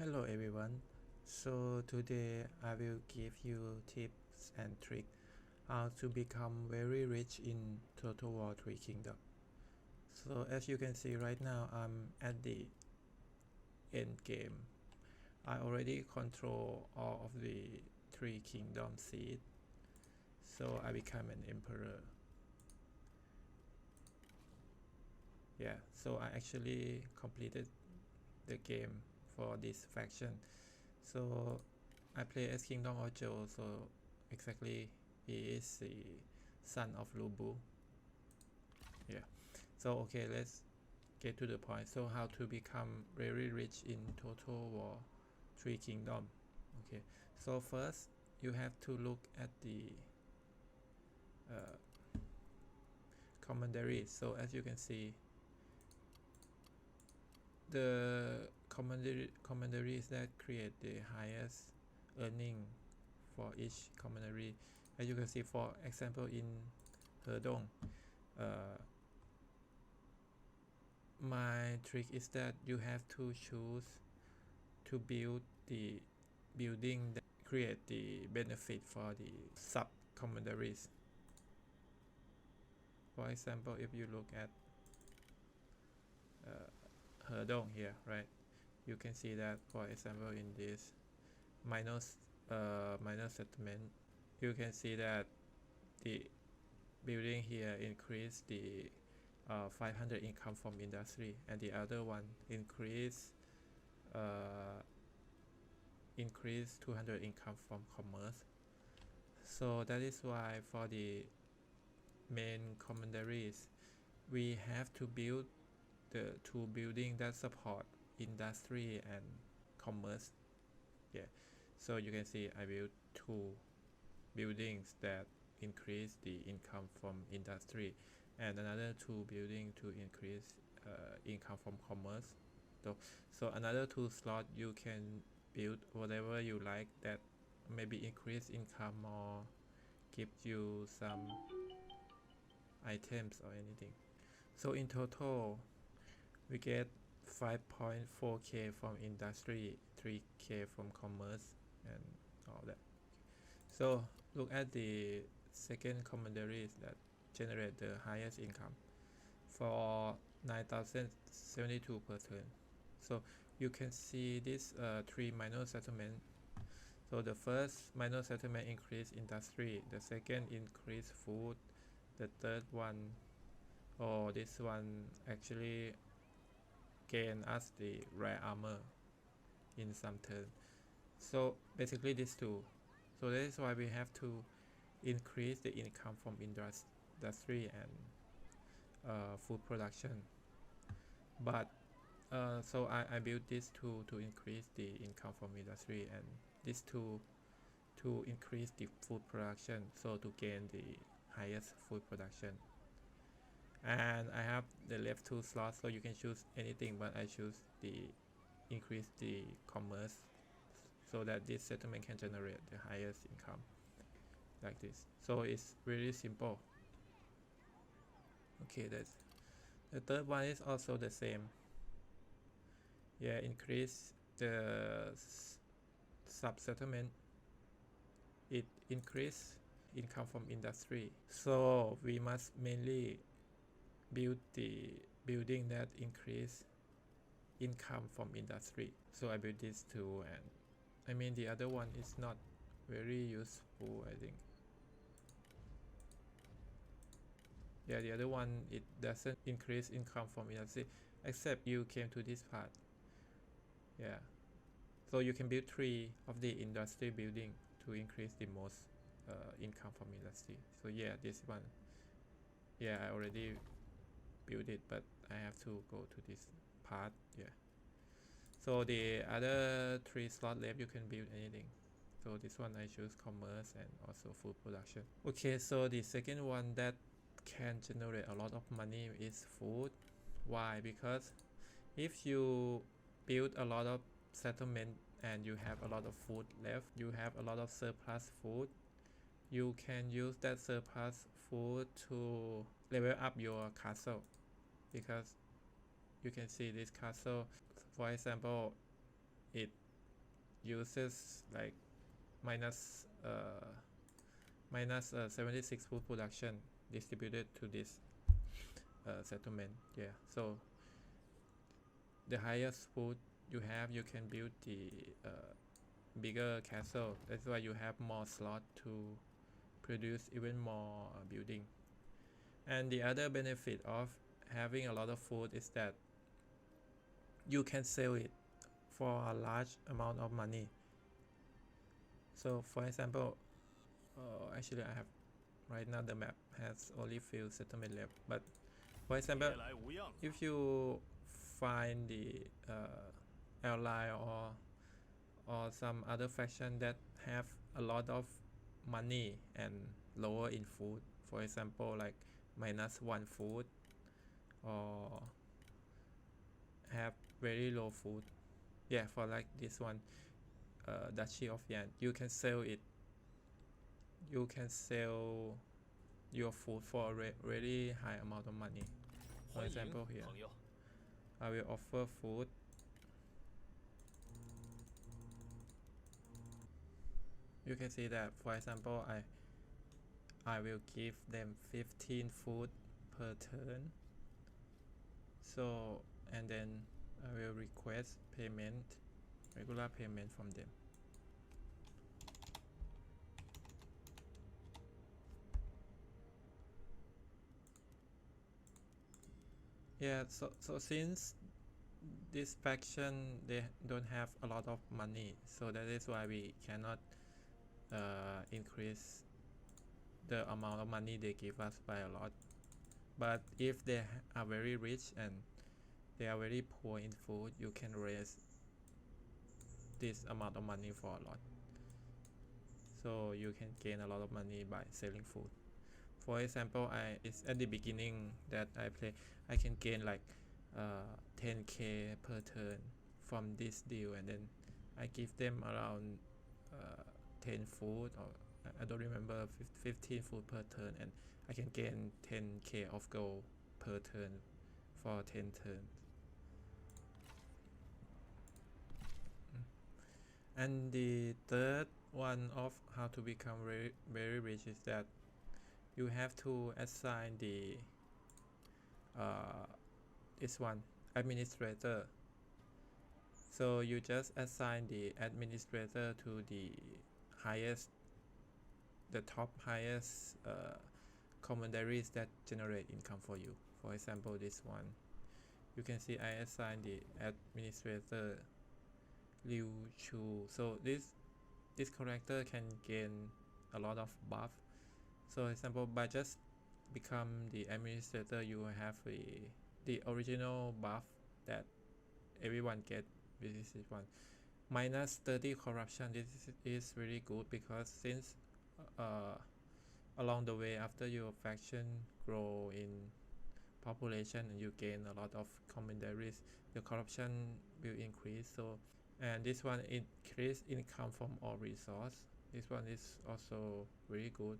Hello everyone. So today I will give you tips and tricks how to become very rich in Total War 3 Kingdom. So as you can see right now, I'm at the end game. I already control all of the 3 Kingdom seed. So I become an emperor. Yeah, so I actually completed the game for this faction. So I play as Kingdom Ojo, so exactly he is the son of Lubu. Yeah. So okay, let's get to the point. So how to become very rich in Total War 3 Kingdom. Okay. So first you have to look at the uh, commandery. So as you can see, the commanderies that create the highest earning for each commandery. As you can see, for example, in Hedong, uh, my trick is that you have to choose to build the building that create the benefit for the sub commanderies. For example, if you look at Hedong here, right, you can see that, for example, in this minor settlement, you can see that the building here increase the 500 income from industry, and the other one uh, increase 200 income from commerce. So that is why for the main commanderies we have to build the two buildings that support industry and commerce. Yeah, so you can see I built two buildings that increase the income from industry and another two buildings to increase income from commerce. So another two slot you can build whatever you like that maybe increase income or give you some items or anything. So in total we get 5.4k from industry, 3k from commerce, and all that. So look at the second commanderies that generate the highest income for 9,072 per turn. So you can see this three minor settlement. So the first minor settlement increase industry, the second increase food, the third one, or this one actually gain us the rare armor in some turn. So basically these two. So that is why we have to increase the income from industry and food production. But so I built these two to increase the income from industry and these two to increase the food production, so to gain the highest food production. And I have the left two slots, so you can choose anything, but I choose the increase the commerce so that this settlement can generate the highest income like this. So it's really simple. Okay, that's the third one is also the same. Yeah, increase the sub settlement, it increase income from industry, so we must mainly build the building that increase income from industry. So I built these two, and I mean the other one is not very useful, I think. Yeah, the other one, it doesn't increase income from industry except you came to this part. Yeah, so you can build three of the industry building to increase the most income from industry. So yeah, this one, yeah, I already built it, but I have to go to this part. Yeah, so the other three slot left you can build anything. So this one I choose commerce and also food production. Okay, so the second one that can generate a lot of money is food. Why? Because if you build a lot of settlement and you have a lot of food left, you have a lot of surplus food, you can use that surplus food to level up your castle. Because you can see this castle, for example, it uses like minus 76 food production distributed to this settlement. Yeah, so the highest food you have, you can build the bigger castle. That's why you have more slot to produce even more building. And the other benefit of having a lot of food is that you can sell it for a large amount of money. So for example, actually I have right now the map has only few settlement left, but for example, if you find the ally or some other faction that have a lot of money and lower in food, for example like -1 food or have very low food, yeah, for like this one, Duchy of Yan, you can sell it. You can sell your food for a really high amount of money. For example here, I will offer food. You can see that, for example, I will give them 15 food per turn. So, and then I will request payment, regular payment from them. Yeah, so since this faction, they don't have a lot of money, so that is why we cannot increase the amount of money they give us by a lot. But if they are very rich and they are very poor in food, you can raise this amount of money for a lot. So you can gain a lot of money by selling food. For example, it's at the beginning that I play, I can gain like 10k per turn from this deal, and then I give them around 10 food, or I don't remember, 15 food per turn, and I can gain 10k of gold per turn for 10 turns. And the third one of how to become very, very rich is that you have to assign the this one, administrator. So you just assign the administrator to the highest, the top highest commanderies that generate income for you. For example, this one, you can see I assign the administrator Liu Chu. So this character can gain a lot of buff. So for example, by just become the administrator, you have the original buff that everyone get. This is one -30 corruption. This is really good because since along the way, after your faction grow in population and you gain a lot of commanderies, the corruption will increase. So, and this one increase income from all resource. This one is also very good.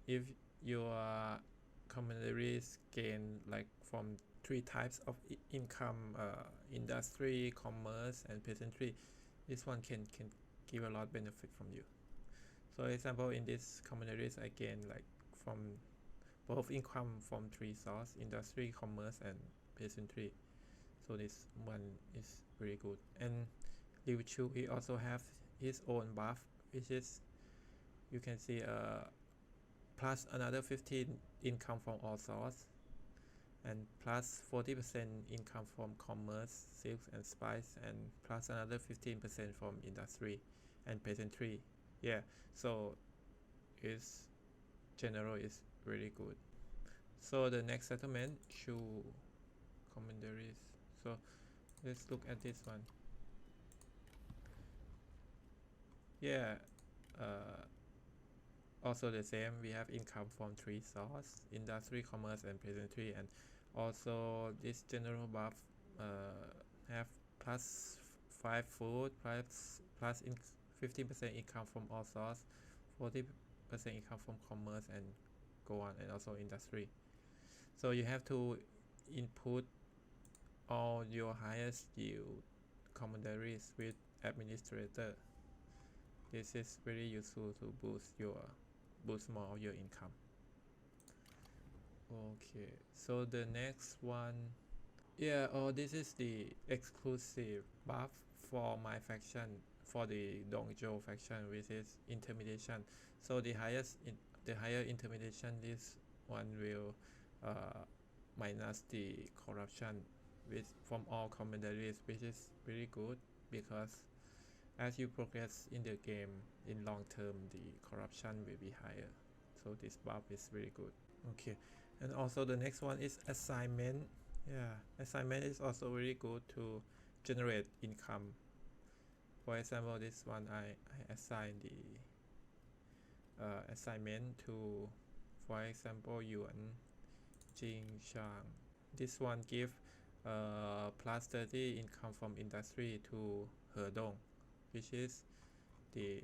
If your commanderies gain like from 3 types of income, industry, commerce, and peasantry, this one can give a lot benefit from you. So example, in this commanderies I gain like from both income from 3 sources: industry, commerce, and peasantry. So this one is very good. And Liu Chu, he also have his own buff, which is, you can see, plus another 15 income from all sources, and plus 40% income from commerce, silks and spice, and plus another 15% from industry and peasantry. Yeah, so its general is really good. So the next settlement, Chu commanderies. So let's look at this one. Yeah, also the same, we have income from 3 sources: industry, commerce, and peasantry. And also this general buff have plus 5 food, plus 15% income from all sources, 40% income from commerce, and go on, and also industry. So you have to input all your highest yield commanderies with administrator. This is very useful to boost more of your income. Okay, so the next one, yeah, this is the exclusive buff for my faction, for the Dongzhou faction, which is intimidation. So the higher intimidation, this one will minus the corruption from all commentaries, which is very good because as you progress in the game in long term, the corruption will be higher. So this buff is very good. Okay, and also the next one is assignment. Yeah, assignment is also very good to generate income. For example, this one I assign the assignment to, for example, Yuan Jingshang. This one give plus 30 income from industry to Hedong, which is the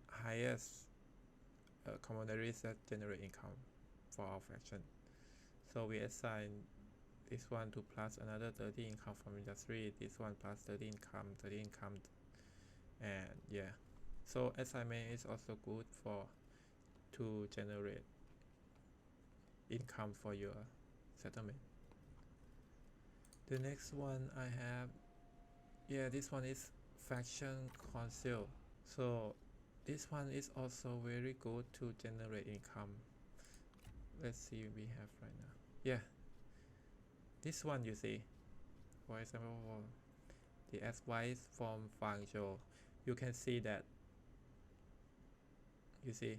highest commodities that generate income for our faction. So we assign this one to plus another 30 income from industry, this one plus 30 income, and yeah. So assignment is also good to generate income for your settlement. The next one I have, yeah, this one is faction council. So this one is also very good to generate income. Let's see we have right now. Yeah, this one you see, for example, the advice from Fangzhou, you can see that, you see,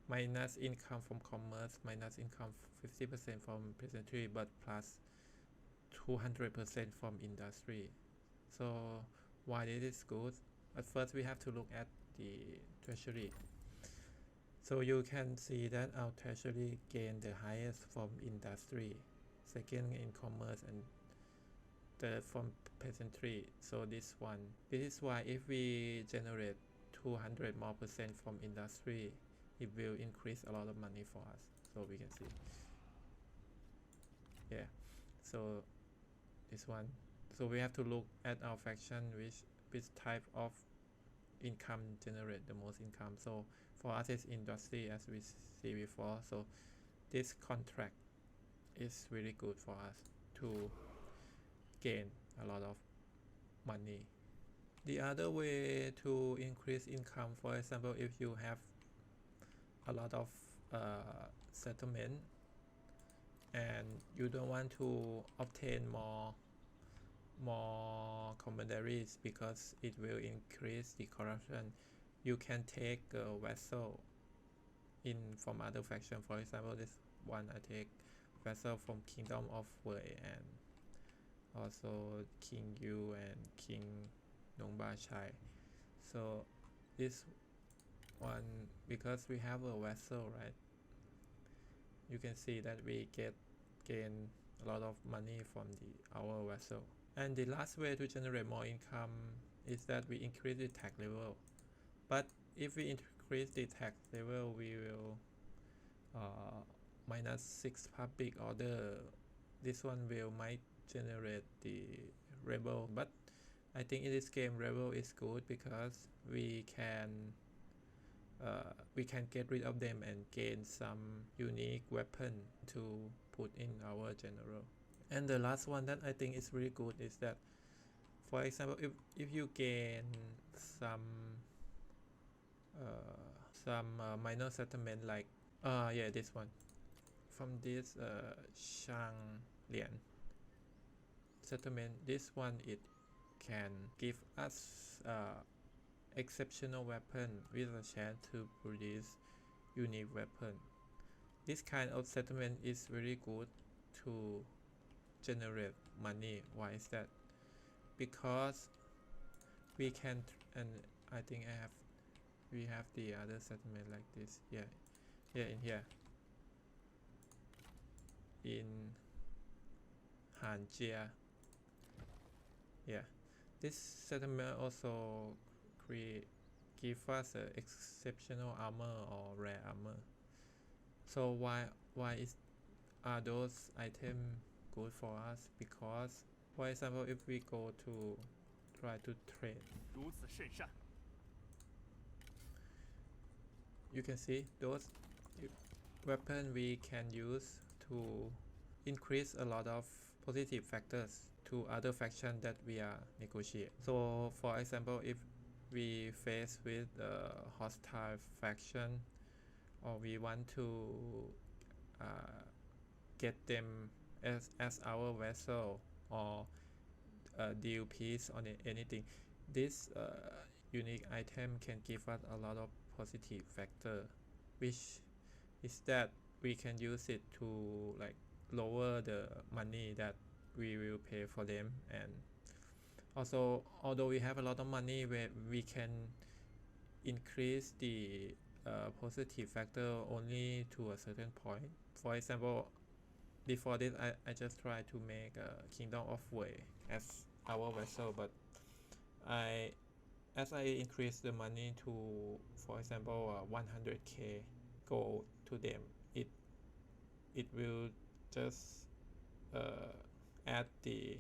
minus income from commerce, minus income 50% from peasantry, but plus 200% from industry. So why it is good? At first we have to look at the treasury. So you can see that our treasury gain the highest from industry, second in commerce, and third from peasantry. So this is why if we generate 200% more from industry, it will increase a lot of money for us. So we can see, yeah, so this one. So we have to look at our faction which type of income generate the most income. So for us it's industry, as we see before. So this contract is really good for us to gain a lot of money. The other way to increase income, for example, if you have a lot of settlement and you don't want to obtain more commentaries because it will increase the corruption, you can take a vessel from other faction. For example, this one I take vessel from Kingdom of Wei and also King Yu and King Nongba Chai. So this one, because we have a vessel, right, you can see that we gain a lot of money from our vessel. And the last way to generate more income is that we increase the tax level. But if we increase the tax level, we will minus 6 public order. This one might generate the rebel, but I think in this game rebel is good because we can get rid of them and gain some unique weapon to put in our general. And the last one that I think is really good is that, for example, if you gain some minor settlement, like yeah, this one from this Shang Lian settlement, this one it can give us exceptional weapon with a chance to produce unique weapon. This kind of settlement is very good to generate money. Why is that? Because we can, and I think we have the other settlement like this. Yeah, in here in Hanjia. Yeah, this settlement also give us exceptional armor or rare armor. So why are those items good for us? Because, for example, if we go to try to trade. 如此甚善。 You can see those weapon we can use to increase a lot of positive factors to other faction that we are negotiate. So for example, if we face with a hostile faction or we want to get them as our vessel or deal peace on anything, this unique item can give us a lot of positive factor, which is that we can use it to like lower the money that we will pay for them. And also, although we have a lot of money, we can increase the positive factor only to a certain point. For example, before this I just tried to make a Kingdom of Wei as our vessel, but as I increase the money to, for example, 100k gold to them, it will just add the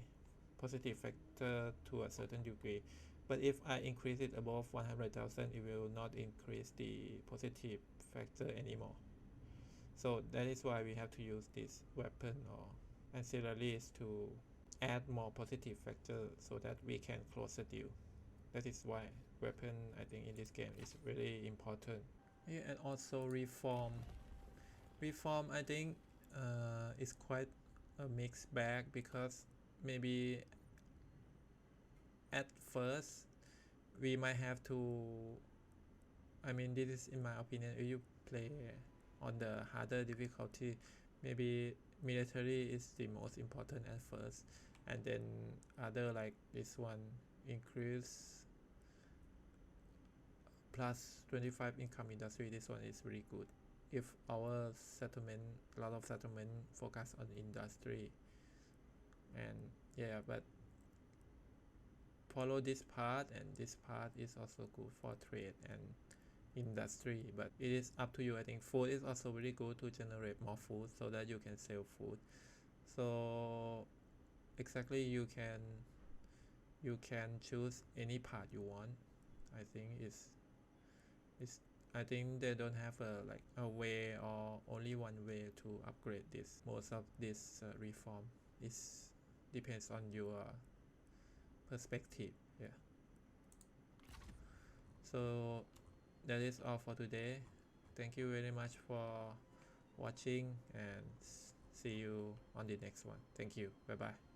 positive factor to a certain degree. But if I increase it above 100,000, it will not increase the positive factor anymore. So that is why we have to use this weapon or ancillaries to add more positive factor so that we can close the deal. That is why weapon, I think, in this game is really important. Yeah, and also reform. Reform, I think, is quite a mixed bag, because maybe at first we might have to, I mean, this is in my opinion, if you play on the harder difficulty, maybe military is the most important at first, and then other like this one increase plus 25 income industry, this one is really good. If our settlement, a lot of settlement focus on industry, and yeah, but follow this part, and this part is also good for trade and industry, but it is up to you. I think food is also really good to generate more food so that you can sell food. So exactly, you can choose any part you want. I think it's I think they don't have a way or only one way to upgrade this. Most of this reform is depends on your perspective. Yeah, so that is all for today. Thank you very much for watching, and see you on the next one. Thank you. Bye bye.